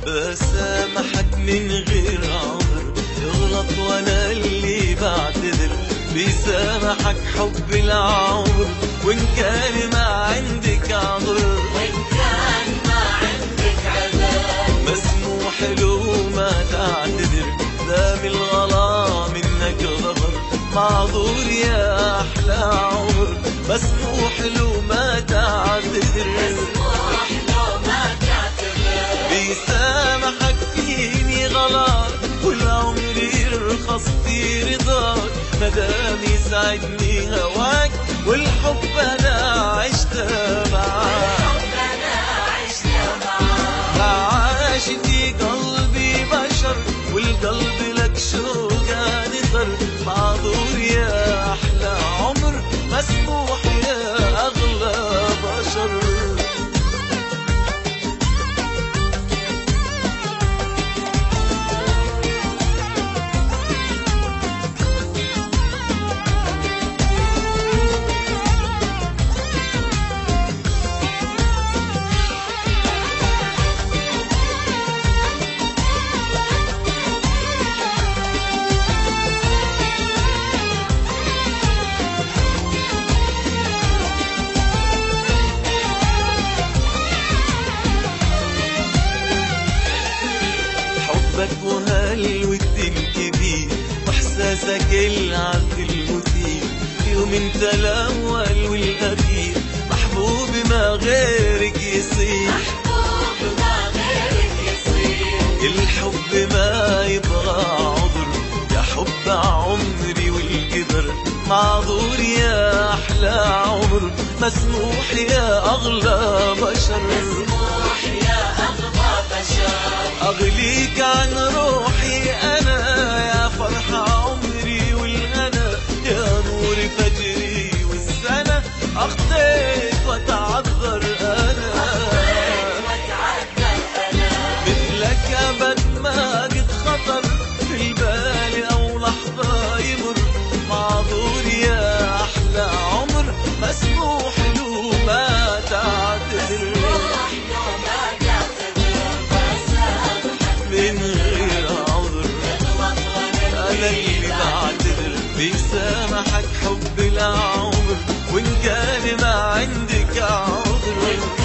بسامحك من غير عذر، تغلط وانا اللي بعتذر. بيسامحك حب العمر وان كان ما عندك عذر، مسموح له ما تعتذر. دام الغلا منك ظهر، معذور يا احلى عمر. مسموح له ما تعتذر، بيسامحك فيني غلط والعمر يرخص في رضاك. مدام يسعدني هواك والحب انا عشت معاك. عاشتي قلبي بشر والقلب لك شوقه نثر. معذور يا احلى عمر، مسموح يا اغلى بشر. حبك وهالود الكبير واحساسك العذب المثير. يوم انت الاول والاخير، محبوب ما غيرك يصير. الحب ما يبغى عذر، يا حب عمري والقدر. معذور يا احلى عمر، مسموح يا اغلى بشر. أغليك عن روحي أنا، يا فرح عمري والهنا. يا نور فجري والسنة، أخطيت وأتعذر أنا. مثلك أبد ما قد خطر في البال أو لحظة يمر. معذور يا أحلى عمر، مسموح له ما تعتذر. من غير عذر أنا اللي بعتذر. بيسامحك حب العمر وإن كان ما عندك عذر.